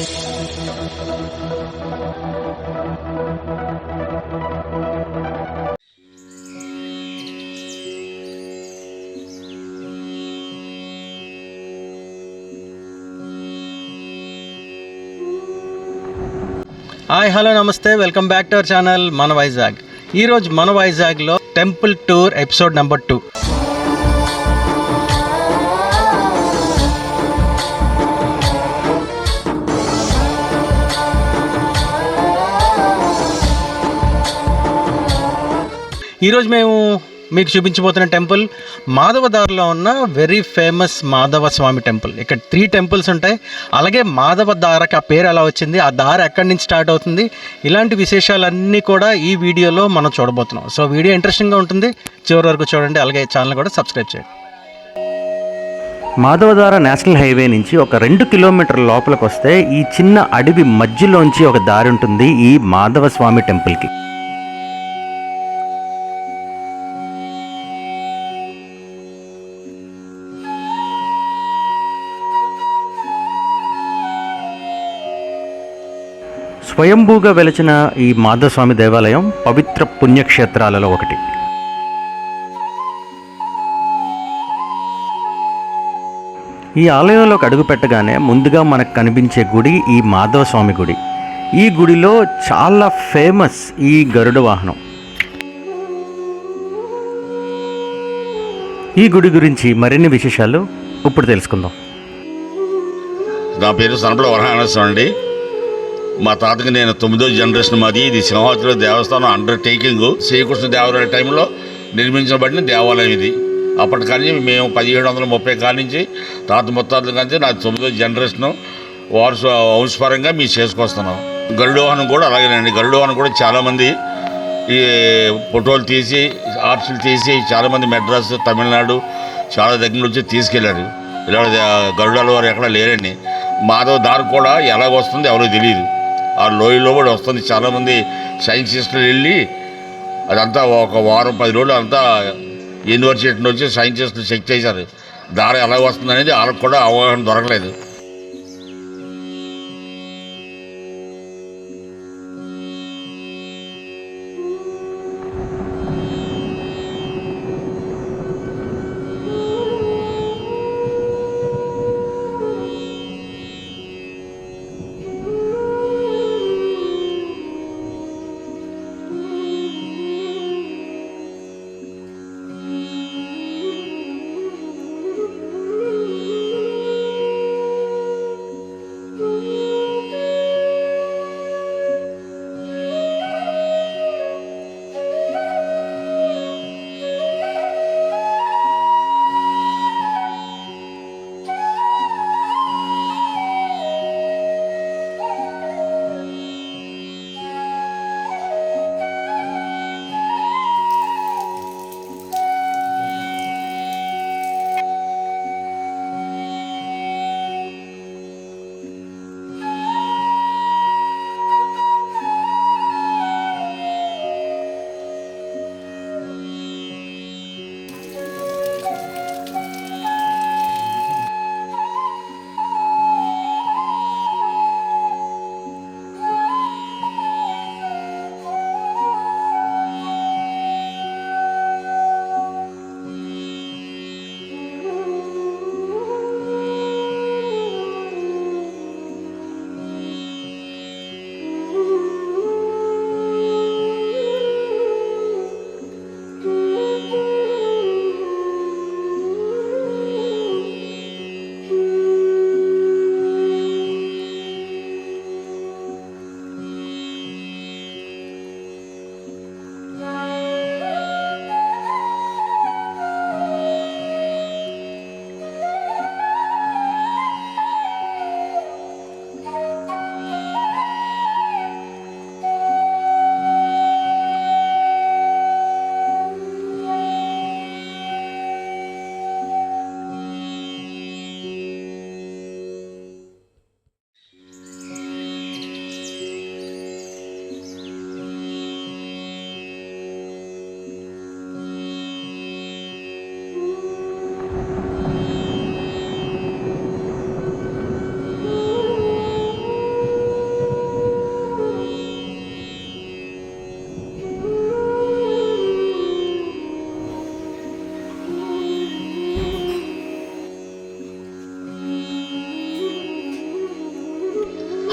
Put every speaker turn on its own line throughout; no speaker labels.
Hi hello నమస్తే, welcome back to our channel మన వైజాగ్. ఈరోజు మన వైజాగ్లో టెంపుల్ టూర్ ఎపిసోడ్ నెంబర్ 2. ఈరోజు మేము మీకు చూపించబోతున్న టెంపుల్ మాధవదారిలో ఉన్న very famous Madhava Swamy temple. ఇక్కడ 3 టెంపుల్స్ ఉంటాయి. అలాగే మాధవ దారకి ఆ పేరు ఎలా వచ్చింది, ఆ దారి ఎక్కడి నుంచి స్టార్ట్ అవుతుంది, ఇలాంటి విశేషాలన్నీ కూడా ఈ వీడియోలో మనం చూడబోతున్నాం. సో వీడియో ఇంట్రెస్టింగ్గా ఉంటుంది, చివరి వరకు చూడండి. అలాగే ఛానల్ కూడా సబ్స్క్రైబ్ చేయండి.
మాధవధార నేషనల్ హైవే నుంచి ఒక 2 కిలోమీటర్ల లోపలికి వస్తే ఈ చిన్న అడవి మధ్యలోంచి ఒక దారి ఉంటుంది ఈ మాధవ స్వామి టెంపుల్కి. స్వయంభూగా వెలిచిన ఈ మాధవస్వామి దేవాలయం పవిత్ర పుణ్యక్షేత్రాలలో ఒకటి. ఈ ఆలయంలోకి అడుగు పెట్టగానే ముందుగా మనకు కనిపించే గుడి ఈ మాధవస్వామి గుడి. ఈ గుడిలో చాలా ఫేమస్ ఈ గరుడ వాహనం. ఈ గుడి గురించి మరిన్ని విశేషాలు ఇప్పుడు తెలుసుకుందాం.
నా పేరు సనపల వరహానస్వామి అండి. మా తాతకి నేను 9వ జనరేషన్. మాది ఇది సింహాచలం దేవస్థానం అండర్టేకింగ్. శ్రీకృష్ణ దేవరాయ టైంలో నిర్మించబడిన దేవాలయం ఇది. అప్పటికాని మేము 1730 కాడి నుంచి తాత ముత్తాతల కానీ నాది 9వ జనరేషను వారసు వంశపరంగా మేము చేసుకొస్తున్నాం. గరుడవాహనం కూడా అలాగేనండి. గరుడవాహనం కూడా చాలామంది ఈ ఫోటోలు తీసి ఆర్ట్స్లు తీసి చాలామంది మెడ్రాస్, తమిళనాడు చాలా దగ్గర నుంచి తీసుకెళ్లారు. ఇలా గరుడాల వారు ఎక్కడ లేరండి. మాధవ దారి కూడా ఎలాగొస్తుంది ఎవరో తెలియదు. ఆ లోయలో కూడా వస్తుంది. చాలామంది సైంటిస్టులు వెళ్ళి అదంతా ఒక వారం 10 రోజులు అంతా యూనివర్సిటీ నుంచి సైంటిస్టులు చెక్ చేశారు. దారి ఎలాగ వస్తుంది అనేది వాళ్ళకు కూడా అవగాహన దొరకలేదు.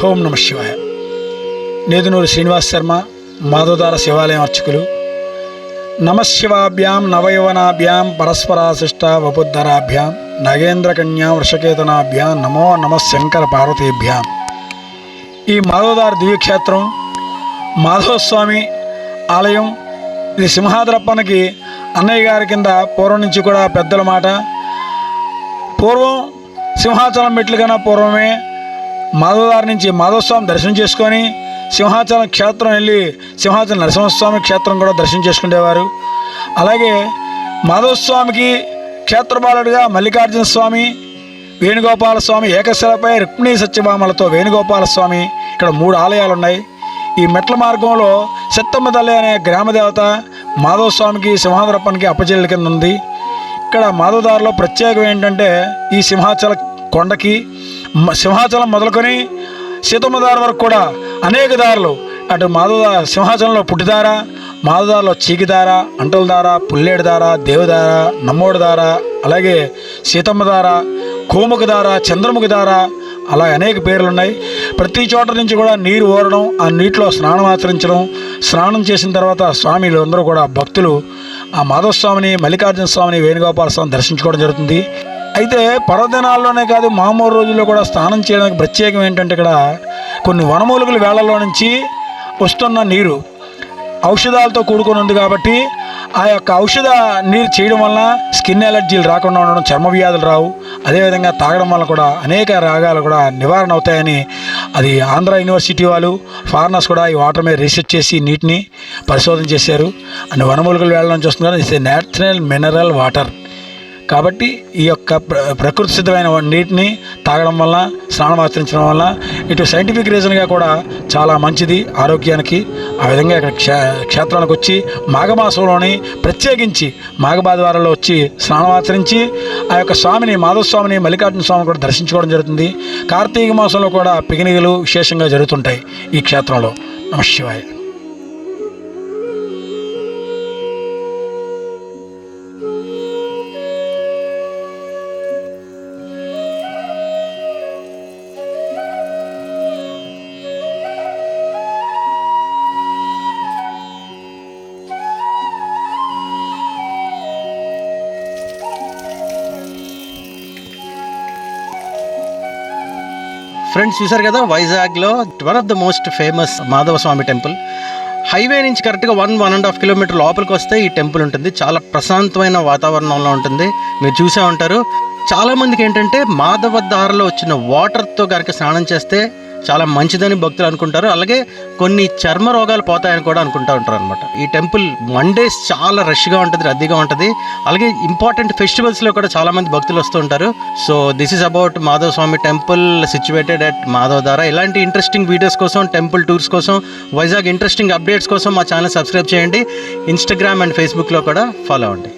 ఓం నమ శివాయ. నేదునూరు శ్రీనివాస్ శర్మ, మాధవదార శివాలయం అర్చకులు. నమశివాభ్యాం నవయవనాభ్యాం పరస్పరాశిష్ట వపుద్ధరాభ్యాం నగేంద్రకన్యా వృషకేతనాభ్యాం నమో నమ శంకర పార్వతీభ్యాం. ఈ మాధవదార దివ్యక్షేత్రం మాధవస్వామి ఆలయం. ఇది సింహాద్రప్పనకి అన్నయ్య గారి కింద పూర్వం నుంచి కూడా పెద్దల మాట. పూర్వం సింహాచలం మెట్లు కన్నా పూర్వమే మాధవదార నుంచి మాధవస్వామి దర్శనం చేసుకొని సింహాచలం క్షేత్రం వెళ్ళి సింహాచలం నరసింహస్వామి క్షేత్రం కూడా దర్శనం చేసుకునేవారు. అలాగే మాధవస్వామికి క్షేత్రపాలుడుగా మల్లికార్జున స్వామి, వేణుగోపాల స్వామి, ఏకశిలపై రుక్మిణీ సత్యభామలతో వేణుగోపాల స్వామి, ఇక్కడ 3 ఆలయాలు ఉన్నాయి. ఈ మెట్ల మార్గంలో సత్తమ్మ తల్లి అనే గ్రామదేవత మాధవస్వామికి సింహాద్రప్పనికి అప్పచెల్లి కింద ఉంది. ఇక్కడ మాధవదారలో ప్రత్యేకం ఏంటంటే ఈ సింహాచల కొండకి సింహాచలం మొదలుకొని సీతమ్మదార వరకు కూడా అనేక దారులు, అటు మాధవదార సింహాచలంలో పుట్టిదార, మాధవదారలో చీకిదార, అంటలదార, పుల్లేడుదార, దేవదార, నమ్మోడుదార, అలాగే సీతమ్మదార, కోముఖదార, చంద్రముఖదార, అలా అనేక పేర్లు ఉన్నాయి. ప్రతి చోట నుంచి కూడా నీరు ఊరడం, ఆ నీటిలో స్నానం ఆచరించడం, స్నానం చేసిన తర్వాత స్వామిలు అందరూ కూడా భక్తులు ఆ మాధవస్వామిని, మల్లికార్జున స్వామిని, వేణుగోపాల స్వామిని దర్శించుకోవడం జరుగుతుంది. అయితే పర్వదినాల్లోనే కాదు మామూలు రోజుల్లో కూడా స్నానం చేయడానికి ప్రత్యేకం ఏంటంటే ఇక్కడ కొన్ని వనమూలికల వేళల్లో నుంచి వస్తున్న నీరు ఔషధాలతో కూడుకొని ఉంది కాబట్టి ఆ యొక్క ఔషధ నీరు చేయడం వల్ల స్కిన్ ఎలర్జీలు రాకుండా ఉండడం, చర్మ వ్యాధులు రావు. అదేవిధంగా తాగడం వల్ల కూడా అనేక రోగాలు కూడా నివారణ అవుతాయని అది ఆంధ్ర యూనివర్సిటీ వాళ్ళు ఫారినర్స్ కూడా ఈ వాటర్ మీద రీసెర్చ్ చేసి నీటిని పరిశోధన చేశారు. అన్ని వనమూలికల వేళ నుంచి వస్తుంది కదా, it's a natural mineral water. కాబట్టి ఈ యొక్క ప్రకృతి సిద్ధమైన నీటిని తాగడం వల్ల, స్నానం ఆచరించడం వల్ల ఇటు సైంటిఫిక్ రీజన్గా కూడా చాలా మంచిది ఆరోగ్యానికి. ఆ విధంగా ఇక్కడ క్షేత్రానికి వచ్చి మాఘమాసంలోని ప్రత్యేకించి మాఘబాదివారంలో వచ్చి స్నానం ఆచరించి ఆ యొక్క స్వామిని, మాధవస్వామిని, మల్లికార్జున స్వామిని కూడా దర్శించుకోవడం జరుగుతుంది. కార్తీక మాసంలో కూడా పిక్నికలు విశేషంగా జరుగుతుంటాయి ఈ క్షేత్రంలో. నమశివాయ.
ఫ్రెండ్స్ చూసారు కదా, వైజాగ్లో one of the most famous Madhava Swamy temple. Highway నుంచి కరెక్ట్గా 1.5 కిలోమీటర్ లోపలికి వస్తే ఈ టెంపుల్ ఉంటుంది. చాలా ప్రశాంతమైన వాతావరణంలో ఉంటుంది. మీరు చూసే ఉంటారు. చాలామందికి ఏంటంటే మాధవ దారలో వచ్చిన వాటర్తో కనుక స్నానం చేస్తే చాలా మంచిదని భక్తులు అనుకుంటారు. అలాగే కొన్ని చర్మ రోగాలు పోతాయని కూడా అనుకుంటూ ఉంటారు అనమాట. ఈ టెంపుల్ మండేస్ చాలా రష్గా ఉంటుంది, రద్దీగా ఉంటుంది. అలాగే ఇంపార్టెంట్ ఫెస్టివల్స్లో కూడా చాలామంది భక్తులు వస్తూ ఉంటారు. So this is about Madhava Swamy temple situated at Madhavadhara. ఇలాంటి ఇంట్రెస్టింగ్ వీడియోస్ కోసం, టెంపుల్ టూర్స్ కోసం, వైజాగ్ ఇంట్రెస్టింగ్ అప్డేట్స్ కోసం మా ఛానల్ సబ్స్క్రైబ్ చేయండి. ఇన్స్టాగ్రామ్ అండ్ ఫేస్బుక్లో కూడా ఫాలో అవ్వండి.